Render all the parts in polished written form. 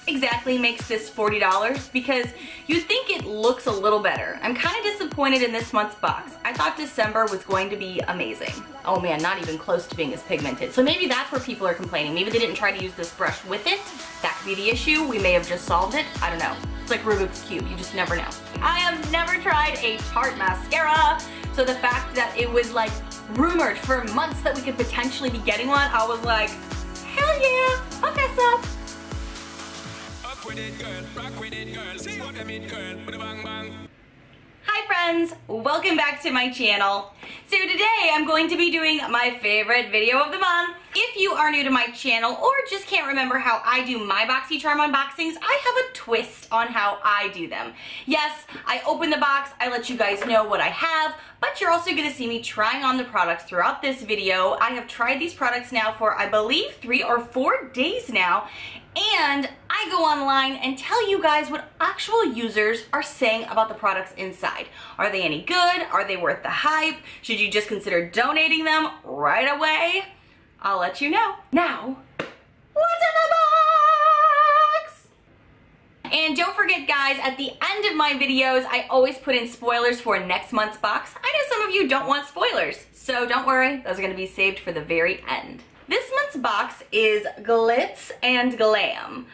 exactly makes this $40 because you'd think it looks a little better. I'm kind of disappointed in this month's box. I thought December was going to be amazing. Oh man, not even close to being as pigmented. So maybe that's where people are complaining. Maybe they didn't try to use this brush with it. That could be the issue. We may have just solved it. I don't know. It's like Rubik's Cube. You just never know. I have never tried a Tarte mascara. So the fact that it was like rumored for months that we could potentially be getting one, I was like, hell yeah, okay, so. With it, girl. Rock with it, girl. See what I mean, girl. With a bang bang. Hi friends, welcome back to my channel. So today I'm going to be doing my favorite video of the month. If you are new to my channel or just can't remember how I do my Boxycharm unboxings, I have a twist on how I do them. Yes, I open the box, I let you guys know what I have, but you're also gonna see me trying on the products throughout this video. I have tried these products now for, I believe, 3 or 4 days now, and I go online and tell you guys what actual users are saying about the products inside. Are they any good? Are they worth the hype? Should you just consider donating them right away? I'll let you know. Now, what's in the box? And don't forget guys, at the end of my videos, I always put in spoilers for next month's box. I know some of you don't want spoilers, so don't worry, those are gonna be saved for the very end. This month's box is Glitz and Glam.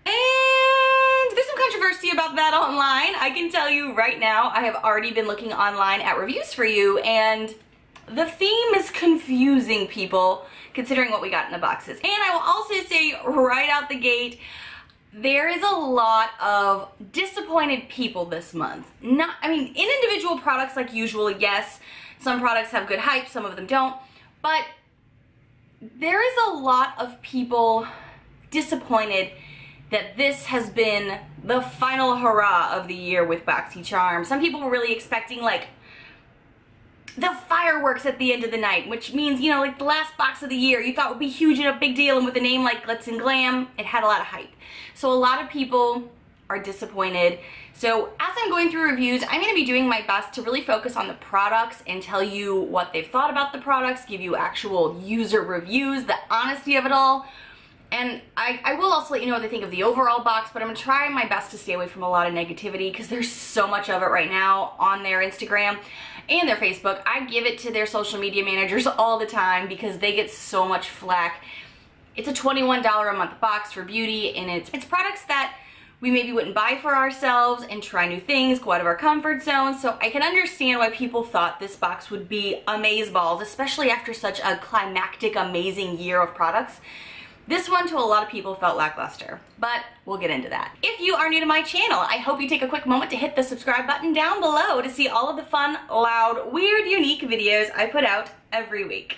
And there's some controversy about that online. I can tell you right now, I have already been looking online at reviews for you, and the theme is confusing people considering what we got in the boxes. And I will also say right out the gate, there is a lot of disappointed people this month. In individual products like usual, yes, some products have good hype, some of them don't, but there is a lot of people disappointed that this has been the final hurrah of the year with Boxycharm. Some people were really expecting like the fireworks at the end of the night, which means, you know, like the last box of the year you thought would be huge and a big deal, and with a name like Glitz and Glam, it had a lot of hype. So a lot of people are disappointed. So as I'm going through reviews, I'm gonna be doing my best to really focus on the products and tell you what they've thought about the products, give you actual user reviews, the honesty of it all. And I will also let you know what they think of the overall box, but I'm gonna try my best to stay away from a lot of negativity because there's so much of it right now on their Instagram and their Facebook. I give it to their social media managers all the time because they get so much flack. It's a $21 a month box for beauty, and it's products that we maybe wouldn't buy for ourselves and try new things, go out of our comfort zone. So I can understand why people thought this box would be amazeballs, especially after such a climactic, amazing year of products. This one to a lot of people felt lackluster, but we'll get into that. If you are new to my channel, I hope you take a quick moment to hit the subscribe button down below to see all of the fun, loud, weird, unique videos I put out every week.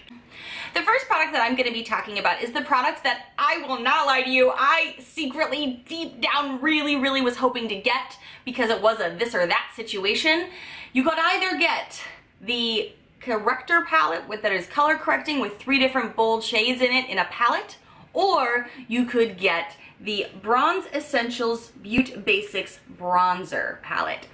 The first product that I'm going to be talking about is the product that I will not lie to you, I secretly, deep down, really was hoping to get because it was a this or that situation. You could either get the corrector palette that is color correcting with 3 different bold shades in it in a palette, or you could get the Bronze Essentials Beauty Basics Bronzer palette.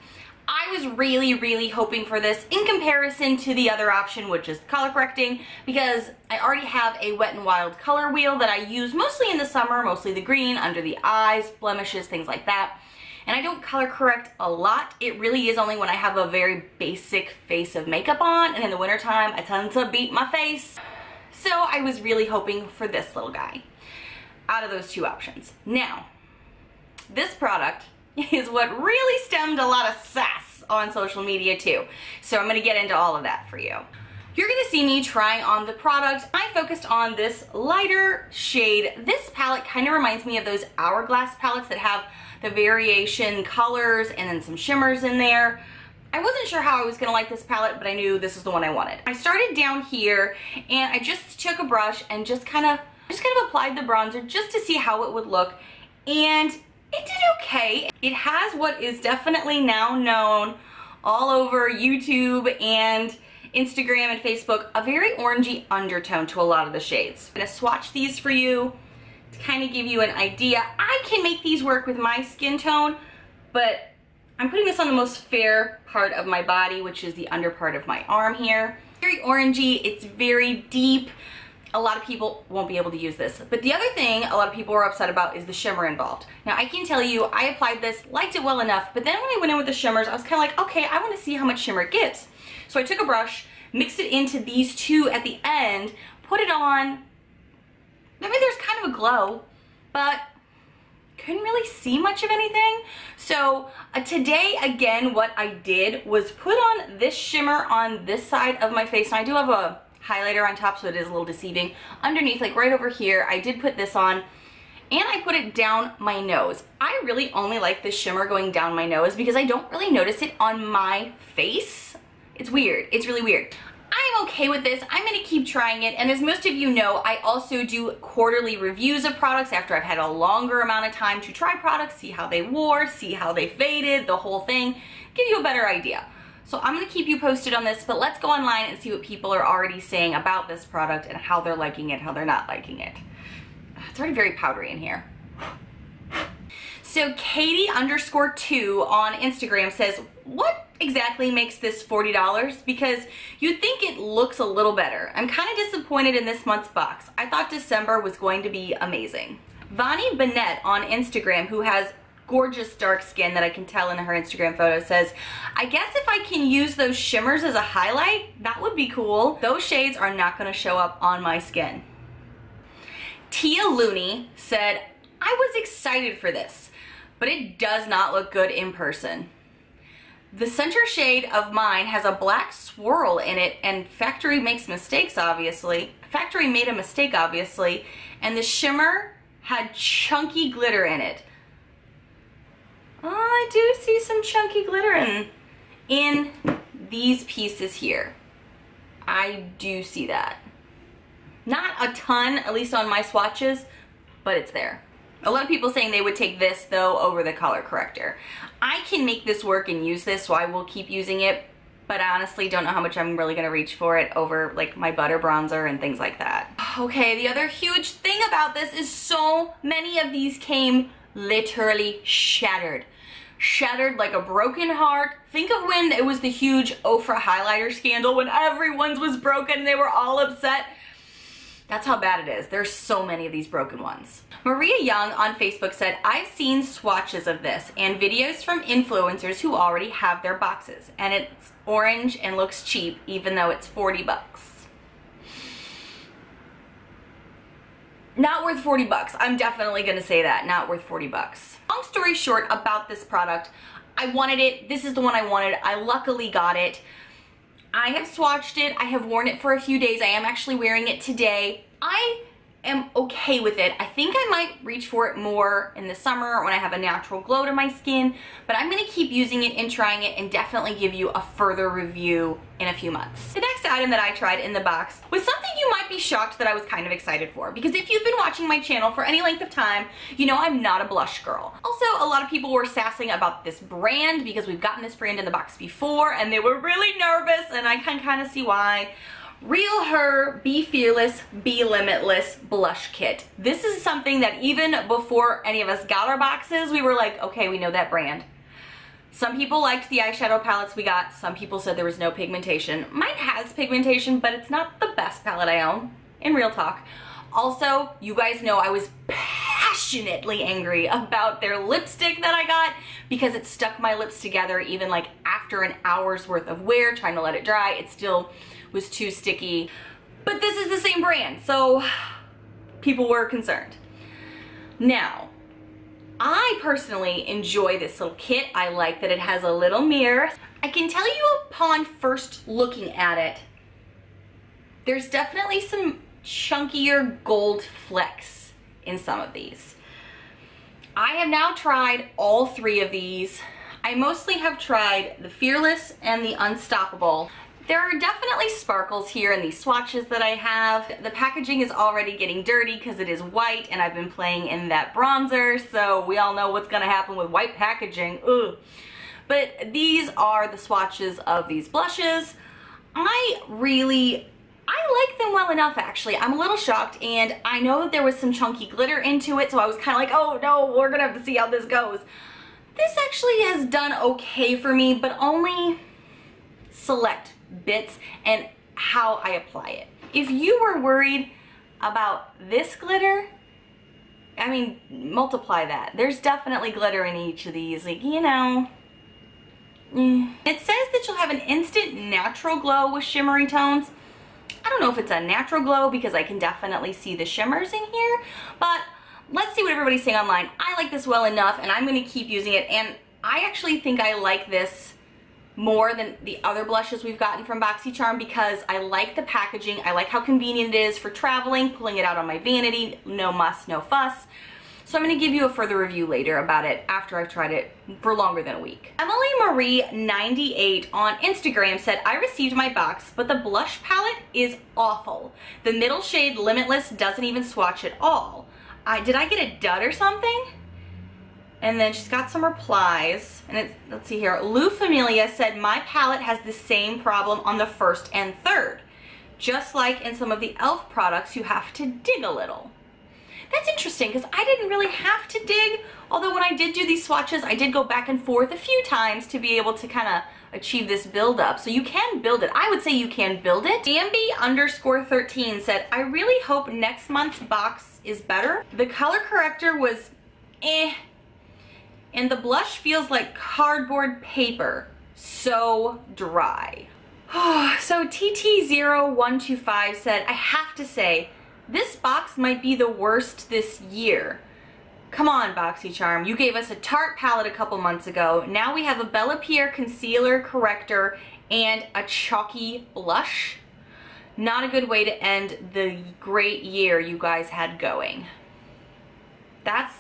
I was really hoping for this in comparison to the other option, which is color correcting, because I already have a Wet n Wild color wheel that I use mostly in the summer, mostly the green, under the eyes, blemishes, things like that. And I don't color correct a lot. It really is only when I have a very basic face of makeup on, and in the wintertime I tend to beat my face. So I was really hoping for this little guy out of those 2 options. Now, this product is what really stemmed a lot of sass on social media too. So I'm gonna get into all of that for you. You're gonna see me trying on the product. I focused on this lighter shade. This palette kind of reminds me of those Hourglass palettes that have the variation colors and then some shimmers in there. I wasn't sure how I was gonna like this palette, but I knew this is the one I wanted. I started down here and I just took a brush and just kind of applied the bronzer just to see how it would look, and it did okay. It has what is definitely now known all over YouTube and Instagram and Facebook, a very orangey undertone to a lot of the shades. I'm gonna swatch these for you to kind of give you an idea. I can make these work with my skin tone, but I'm putting this on the most fair part of my body, which is the under part of my arm here. Very orangey, it's very deep. a lot of people won't be able to use this. But the other thing a lot of people were upset about is the shimmer involved. Now I can tell you, I applied this, liked it well enough, but then when I went in with the shimmers, I was kind of like, okay, I want to see how much shimmer it gives. So I took a brush, mixed it into these two at the end, put it on. I mean, there's kind of a glow, but couldn't really see much of anything. So today, again, what I did was put on this shimmer on this side of my face. And I do have a highlighter on top, so it is a little deceiving. Underneath, like right over here, I did put this on, and I put it down my nose. I really only like this shimmer going down my nose because I don't really notice it on my face. It's weird. It's really weird. I'm okay with this. I'm gonna keep trying it, and as most of you know, I also do quarterly reviews of products after I've had a longer amount of time to try products, see how they wore, see how they faded, the whole thing, give you a better idea. So I'm gonna keep you posted on this, but let's go online and see what people are already saying about this product and how they're liking it, how they're not liking it. It's already very powdery in here. So Katie_2 on Instagram says, what exactly makes this $40? Because you'd think it looks a little better. I'm kind of disappointed in this month's box. I thought December was going to be amazing. Vani Bennett on Instagram, who has gorgeous dark skin that I can tell in her Instagram photo, says, I guess if I can use those shimmers as a highlight, that would be cool. Those shades are not gonna show up on my skin. Tia Looney said, I was excited for this, but it does not look good in person. The center shade of mine has a black swirl in it, and Factory makes mistakes, obviously. Factory made a mistake, obviously, and the shimmer had chunky glitter in it. Oh, I do see some chunky glitter in these pieces here. I do see that. Not a ton, at least on my swatches, but it's there. A lot of people saying they would take this, though, over the color corrector. I can make this work and use this, so I will keep using it, but I honestly don't know how much I'm really gonna reach for it over like my butter bronzer and things like that. Okay, the other huge thing about this is so many of these came literally shattered. Shattered like a broken heart. Think of when it was the huge Ofra highlighter scandal when everyone's was broken and they were all upset. That's how bad it is. There's so many of these broken ones. Maria Young on Facebook said, I've seen swatches of this and videos from influencers who already have their boxes, and it's orange and looks cheap even though it's 40 bucks. Not worth 40 bucks. I'm definitely gonna say that. Not worth 40 bucks. Long story short about this product, I wanted it. This is the one I wanted. I luckily got it. I have swatched it. I have worn it for a few days. I am actually wearing it today. I am okay with it. I think I might reach for it more in the summer when I have a natural glow to my skin, but I'm gonna keep using it and trying it and definitely give you a further review in a few months. The next item that I tried in the box was something you might be shocked that I was kind of excited for, because if you've been watching my channel for any length of time, you know I'm not a blush girl. Also, a lot of people were sassing about this brand because we've gotten this brand in the box before and they were really nervous, and I can kind of see why. Real Her Be Fearless, Be Limitless Blush Kit. This is something that even before any of us got our boxes, we were like, okay, we know that brand. Some people liked the eyeshadow palettes we got. Some people said there was no pigmentation. Mine has pigmentation, but it's not the best palette I own, in real talk. Also, you guys know I was passionately angry about their lipstick that I got because it stuck my lips together even like after an hour's worth of wear, trying to let it dry. It still was too sticky. But this is the same brand, so people were concerned. Now, I personally enjoy this little kit. I like that it has a little mirror. I can tell you upon first looking at it, there's definitely some chunkier gold flecks in some of these. I have now tried all three of these. I mostly have tried the Fearless and the Unstoppable. There are definitely sparkles here in these swatches that I have. The packaging is already getting dirty because it is white and I've been playing in that bronzer, so we all know what's gonna happen with white packaging. Ugh. But these are the swatches of these blushes. I like them well enough, actually. I'm a little shocked, and I know that there was some chunky glitter into it, so I was kind of like, oh no, we're gonna have to see how this goes. This actually has done okay for me, but only select bits and how I apply it. If you were worried about this glitter, I mean, multiply that. There's definitely glitter in each of these, like, you know. It says that you'll have an instant natural glow with shimmery tones. I don't know if it's a natural glow because I can definitely see the shimmers in here, but let's see what everybody's saying online. I like this well enough and I'm gonna keep using it, and I actually think I like this more than the other blushes we've gotten from Boxycharm because I like the packaging. I like how convenient it is for traveling, pulling it out on my vanity, no muss, no fuss. So I'm gonna give you a further review later about it after I've tried it for longer than a week. Emily Marie 98 on Instagram said, I received my box, but the blush palette is awful. The middle shade Limitless doesn't even swatch at all. Did I get a dud or something? And then she's got some replies, and it's, let's see here. Lou Familia said, my palette has the same problem on the first and third. Just like in some of the e.l.f. products, you have to dig a little. That's interesting, because I didn't really have to dig, although when I did do these swatches, I did go back and forth a few times to be able to kind of achieve this build up. So you can build it. I would say you can build it. Bambi_13 said, I really hope next month's box is better. The color corrector was eh. And the blush feels like cardboard paper, so dry. So TT0125 said, I have to say, this box might be the worst this year. Come on, Boxycharm, you gave us a Tarte palette a couple months ago. Now we have a Bella Pierre concealer corrector and a chalky blush. Not a good way to end the great year you guys had going. That's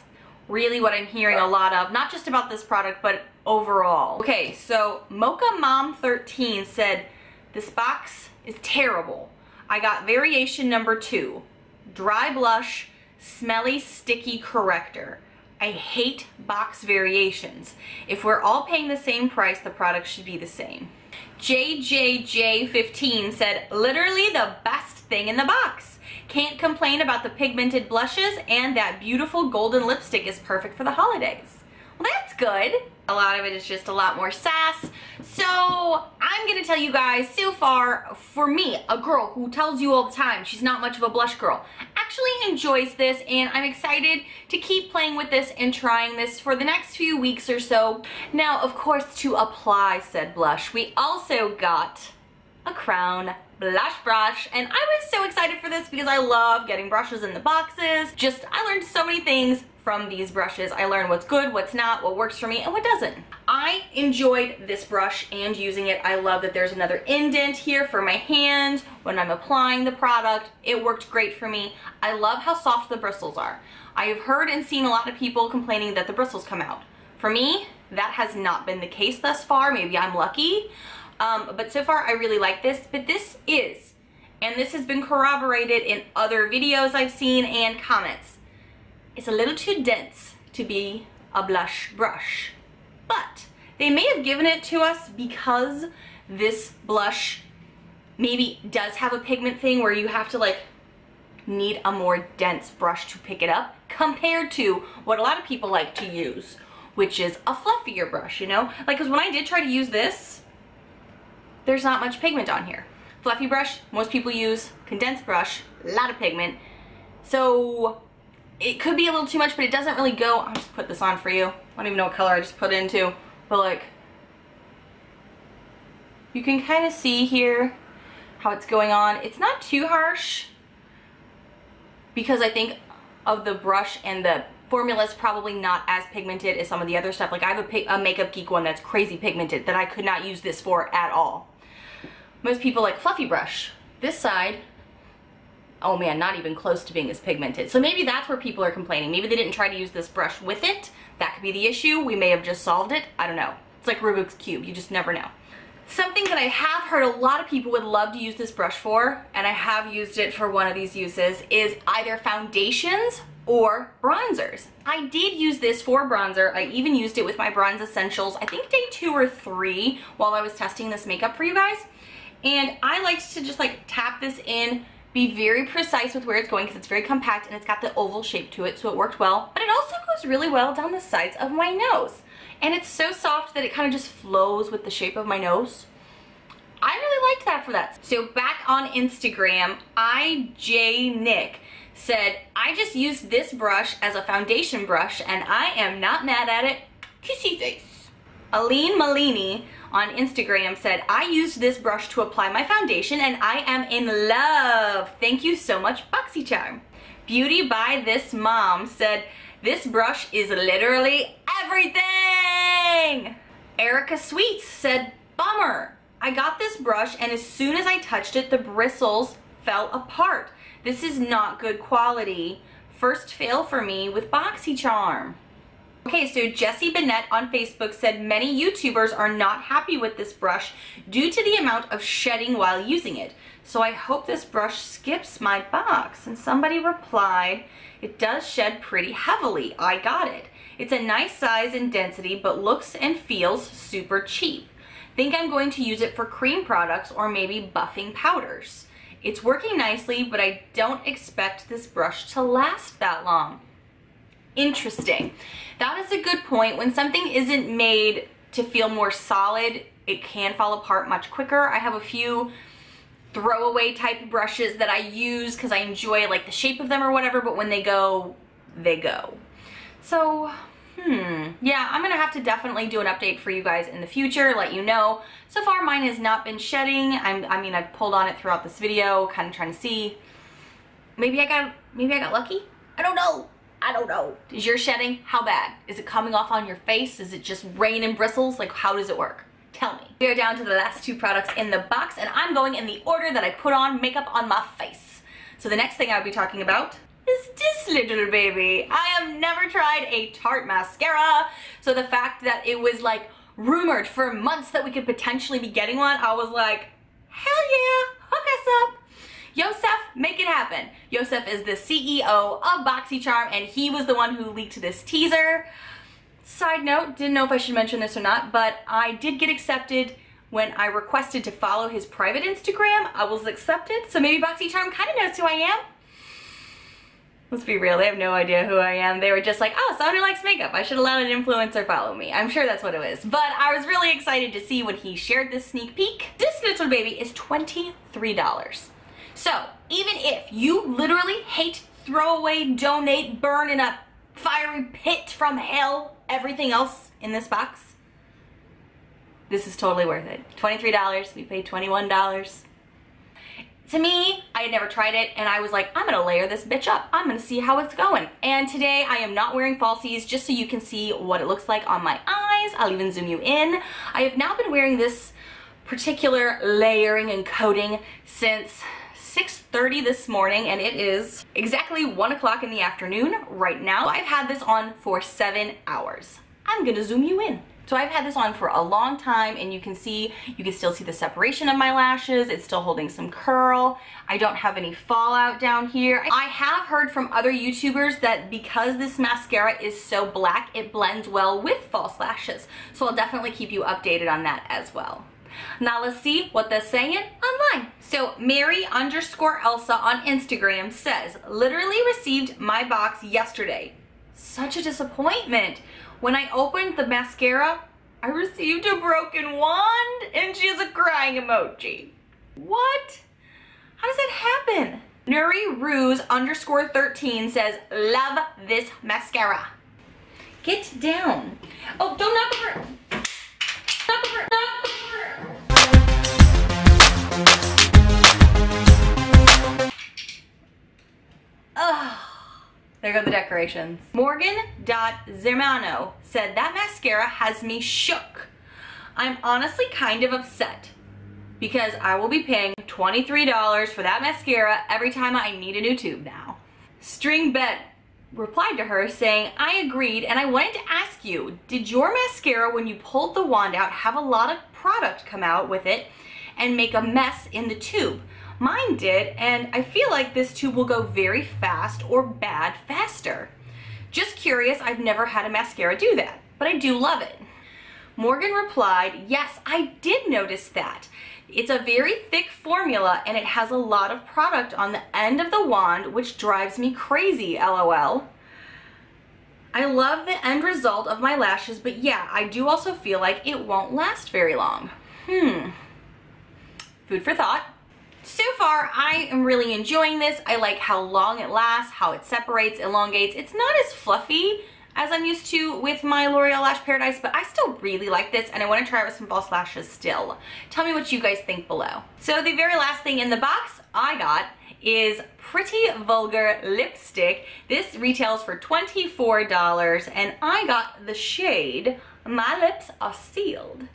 really what I'm hearing a lot of, not just about this product, but overall. Okay, so Mocha Mom 13 said, this box is terrible. I got variation number 2, dry blush, smelly sticky corrector. I hate box variations. If we're all paying the same price, the product should be the same. JJJ15 said, literally the best thing in the box. Can't complain about the pigmented blushes, and that beautiful golden lipstick is perfect for the holidays. Well, that's good. A lot of it is just a lot more sass. So I'm gonna tell you guys, so far, for me, a girl who tells you all the time she's not much of a blush girl, actually enjoys this, and I'm excited to keep playing with this and trying this for the next few weeks or so. Now, of course, to apply said blush, we also got a Crown blush brush, and I was so excited for this because I love getting brushes in the boxes. I learned so many things from these brushes. I learned what's good, what's not, what works for me, and what doesn't. I enjoyed this brush and using it. I love that there's another indent here for my hand when I'm applying the product. It worked great for me. I love how soft the bristles are. I have heard and seen a lot of people complaining that the bristles come out. For me, that has not been the case thus far. Maybe I'm lucky. But so far I really like this, but this is, and this has been corroborated in other videos I've seen and comments, it's a little too dense to be a blush brush. But they may have given it to us because this blush maybe does have a pigment thing where you have to like need a more dense brush to pick it up compared to what a lot of people like to use, which is a fluffier brush, you know? Like, cause when I did try to use this, there's not much pigment on here. Fluffy brush, most people use. Condensed brush, a lot of pigment. So it could be a little too much, but it doesn't really go. I'll just put this on for you. I don't even know what color I just put it into, but like, you can kind of see here how it's going on. It's not too harsh because I think of the brush and the formula is probably not as pigmented as some of the other stuff. Like I have a Makeup Geek one that's crazy pigmented that I could not use this for at all. Most people like fluffy brush. This side, oh man, not even close to being as pigmented. So maybe that's where people are complaining. Maybe they didn't try to use this brush with it. That could be the issue. We may have just solved it. I don't know. It's like Rubik's Cube. You just never know. Something that I have heard a lot of people would love to use this brush for, and I have used it for one of these uses, is either foundations or bronzers. I did use this for bronzer. I even used it with my Bronze Essentials, I think day 2 or 3 while I was testing this makeup for you guys. And I liked to just like tap this in, be very precise with where it's going because it's very compact and it's got the oval shape to it, so it worked well. But it also goes really well down the sides of my nose. And it's so soft that it kind of just flows with the shape of my nose. I really liked that for that. So back on Instagram, IJNick said, I just used this brush as a foundation brush and I am not mad at it. Kissy face. Aline Malini on Instagram said, I used this brush to apply my foundation and I am in love. Thank you so much, Boxycharm. Beauty by This Mom said, this brush is literally everything. Erica Sweets said, bummer. I got this brush and as soon as I touched it, the bristles fell apart. This is not good quality. First fail for me with Boxycharm. Okay, so Jessie Bennett on Facebook said many YouTubers are not happy with this brush due to the amount of shedding while using it. So I hope this brush skips my box. And somebody replied, it does shed pretty heavily. I got it. It's a nice size and density, but looks and feels super cheap. Think I'm going to use it for cream products or maybe buffing powders. It's working nicely, but I don't expect this brush to last that long. Interesting. That is a good point. When something isn't made to feel more solid, it can fall apart much quicker. I have a few throwaway type brushes that I use because I enjoy like the shape of them or whatever, but when they go, they go. So, yeah, I'm gonna have to definitely do an update for you guys in the future, let you know. So far mine has not been shedding. I mean, I've pulled on it throughout this video, kind of trying to see. Maybe I got lucky? I don't know. I don't know. Is yours shedding? How bad? Is it coming off on your face? Is it just rain and bristles? Like, how does it work? Tell me. We are down to the last two products in the box, and I'm going in the order that I put on makeup on my face. So the next thing I'll be talking about is this little baby. I have never tried a Tarte mascara, so the fact that it was like rumored for months that we could potentially be getting one, I was like, hell yeah, hook us up. Yosef, make it happen. Yosef is the CEO of Boxycharm, and he was the one who leaked this teaser. Side note, didn't know if I should mention this or not, but I did get accepted when I requested to follow his private Instagram. I was accepted, so maybe Boxycharm kind of knows who I am. Let's be real, they have no idea who I am. They were just like, oh, someone who likes makeup. I should have let an influencer follow me. I'm sure that's what it was. But I was really excited to see when he shared this sneak peek. This little baby is $23. So, even if you literally hate, throw away, donate, burn in a fiery pit from hell, everything else in this box, this is totally worth it. $23, we paid $21. To me, I had never tried it, and I was like, I'm gonna layer this bitch up. I'm gonna see how it's going. And today, I am not wearing falsies, just so you can see what it looks like on my eyes. I'll even zoom you in. I have now been wearing this particular layering and coating since 6:30 this morning, and it is exactly 1 o'clock in the afternoon right now. I've had this on for 7 hours. I'm gonna zoom you in. So I've had this on for a long time, and you can still see the separation of my lashes. It's still holding some curl. I don't have any fallout down here. I have heard from other YouTubers that because this mascara is so black, it blends well with false lashes. So I'll definitely keep you updated on that as well. Now let's see what they're saying online. So Mary_Elsa on Instagram says, literally received my box yesterday. Such a disappointment. When I opened the mascara, I received a broken wand, and she has a crying emoji. What? How does that happen? Nuri Ruse_13 says, love this mascara. Get down. Oh, don't knock over. Knock over. Knock over. Ugh. There go the decorations. Morgan.Zermano said, that mascara has me shook. I'm honestly kind of upset because I will be paying $23 for that mascara every time I need a new tube now. Stringbet replied to her saying, I agreed, and I wanted to ask you, did your mascara, when you pulled the wand out, have a lot of product come out with it and make a mess in the tube? Mine did, and I feel like this tube will go very fast or bad faster. Just curious, I've never had a mascara do that, but I do love it. Morgan replied, yes, I did notice that. It's a very thick formula and it has a lot of product on the end of the wand, which drives me crazy, LOL. I love the end result of my lashes, but yeah, I do also feel like it won't last very long. Food for thought. So far, I am really enjoying this. I like how long it lasts, how it separates, elongates. It's not as fluffy as I'm used to with my L'Oreal Lash Paradise, but I still really like this and I want to try it with some false lashes still. Tell me what you guys think below. So the very last thing in the box I got is Pretty Vulgar Lipstick. This retails for $24 and I got the shade My Lips Are Sealed.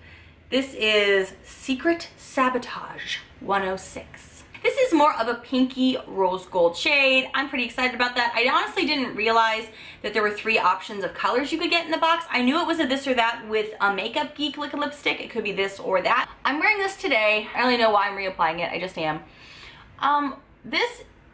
This is Secret Sabotage 106. This is more of a pinky rose gold shade. I'm pretty excited about that. I honestly didn't realize that there were 3 options of colors you could get in the box. I knew it was a this or that with a Makeup Geek liquid lipstick. It could be this or that. I'm wearing this today. I don't really know why I'm reapplying it. I just am. I'm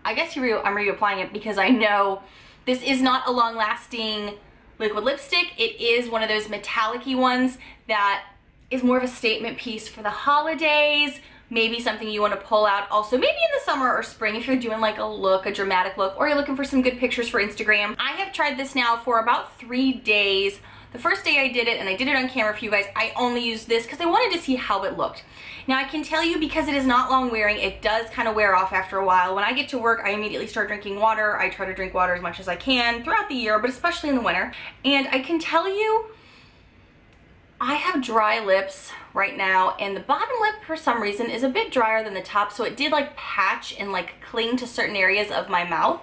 reapplying it because I know this is not a long-lasting liquid lipstick. It is one of those metallic-y ones that is more of a statement piece for the holidays. Maybe something you want to pull out also maybe in the summer or spring if you're doing like a dramatic look, or you're looking for some good pictures for Instagram. I have tried this now for about 3 days. The first day I did it, and I did it on camera for you guys, I only used this because I wanted to see how it looked. Now I can tell you, because it is not long wearing, it does kind of wear off after a while. When I get to work, I immediately start drinking water. I try to drink water as much as I can throughout the year, but especially in the winter. And I can tell you, I have dry lips right now, and the bottom lip for some reason is a bit drier than the top, so it did like patch and like cling to certain areas of my mouth,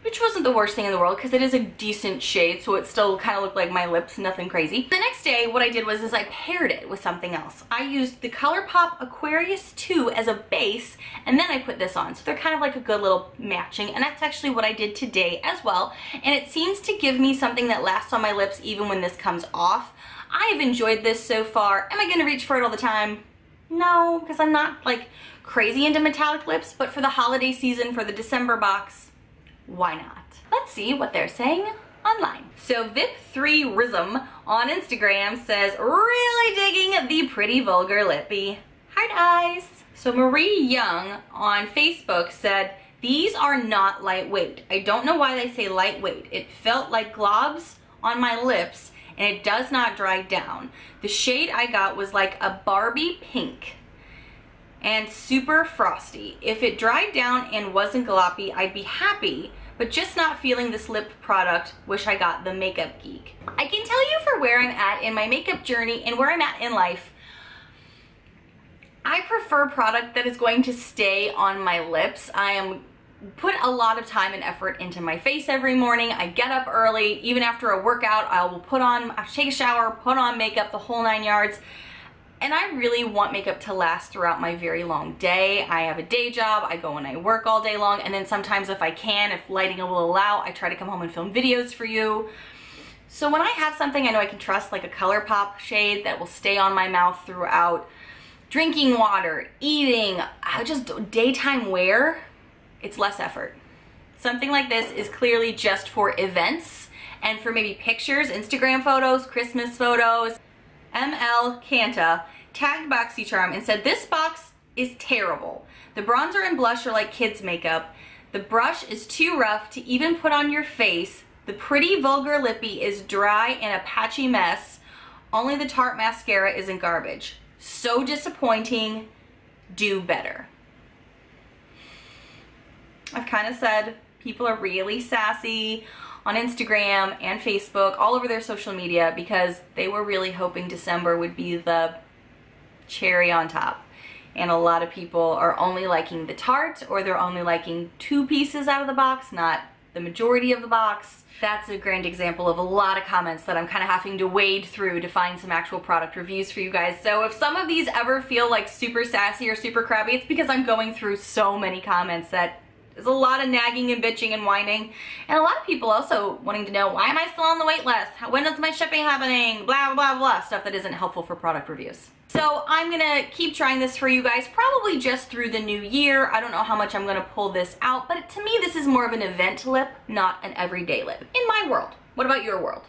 which wasn't the worst thing in the world because it is a decent shade, so it still kind of looked like my lips, nothing crazy. The next day, what I did was I paired it with something else. I used the ColourPop Aquarius 2 as a base, and then I put this on, so they're kind of like a good little matching, and that's actually what I did today as well, and it seems to give me something that lasts on my lips even when this comes off. I have enjoyed this so far. Am I gonna reach for it all the time? No, because I'm not like crazy into metallic lips, but for the holiday season, for the December box, why not? Let's see what they're saying online. So VIP3Rism on Instagram says, really digging the Pretty Vulgar Lippy. Heart eyes. So Marie Young on Facebook said, these are not lightweight. I don't know why they say lightweight. It felt like globs on my lips, and it does not dry down. The shade I got was like a Barbie pink and super frosty. If it dried down and wasn't gloppy, I'd be happy, but just not feeling this lip product. Wish I got the Makeup Geek. I can tell you for where I'm at in my makeup journey and where I'm at in life, I prefer product that is going to stay on my lips. I am put a lot of time and effort into my face every morning. I get up early. Even after a workout, I'll take a shower, put on makeup, the whole 9 yards. And I really want makeup to last throughout my very long day. I have a day job. I go and I work all day long. And then sometimes if I can, if lighting will allow, I try to come home and film videos for you. So when I have something I know I can trust, like a ColourPop shade that will stay on my mouth throughout drinking water, eating, just daytime wear, it's less effort. Something like this is clearly just for events and for maybe pictures, Instagram photos, Christmas photos. ML Kanta tagged Boxycharm and said, this box is terrible. The bronzer and blush are like kids makeup. The brush is too rough to even put on your face. The Pretty Vulgar Lippy is dry and a patchy mess. Only the Tarte mascara isn't garbage. So disappointing. Do better. I've kind of said people are really sassy on Instagram and Facebook, all over their social media, because they were really hoping December would be the cherry on top. And a lot of people are only liking the Tarte, or they're only liking 2 pieces out of the box, not the majority of the box. That's a grand example of a lot of comments that I'm kind of having to wade through to find some actual product reviews for you guys. So if some of these ever feel like super sassy or super crabby, it's because I'm going through so many comments that there's a lot of nagging and bitching and whining, and a lot of people also wanting to know, why am I still on the wait list? When is my shipping happening? Blah, blah, blah, stuff that isn't helpful for product reviews. So I'm gonna keep trying this for you guys, probably just through the new year. I don't know how much I'm gonna pull this out, but to me this is more of an event lip, not an everyday lip, in my world. What about your world?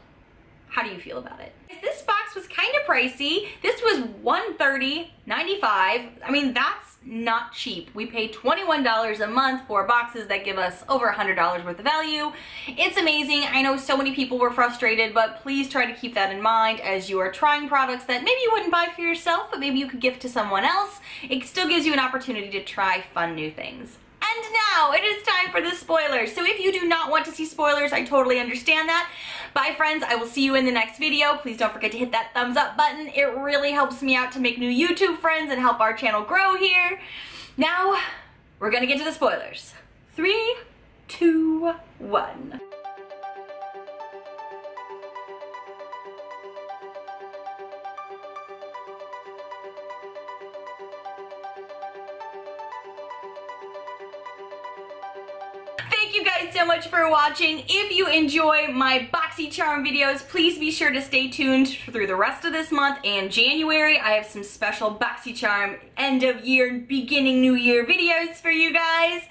How do you feel about it? This box box was kind of pricey. This was $130.95. I mean, that's not cheap. We pay $21 a month for boxes that give us over $100 worth of value. It's amazing. I know so many people were frustrated, but please try to keep that in mind as you are trying products that maybe you wouldn't buy for yourself, but maybe you could gift to someone else. It still gives you an opportunity to try fun new things. And now it is time for the spoilers. So if you do not want to see spoilers, I totally understand that. Bye friends, I will see you in the next video. Please don't forget to hit that thumbs up button. It really helps me out to make new YouTube friends and help our channel grow here. Now, we're gonna get to the spoilers. 3, 2, 1. Thank you guys so much for watching. If you enjoy my Boxycharm videos, please be sure to stay tuned through the rest of this month and January. I have some special Boxycharm end of year, beginning new year videos for you guys.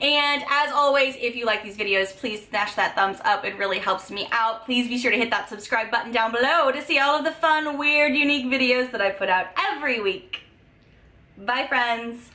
And as always, if you like these videos, please smash that thumbs up. It really helps me out. Please be sure to hit that subscribe button down below to see all of the fun, weird, unique videos that I put out every week. Bye friends.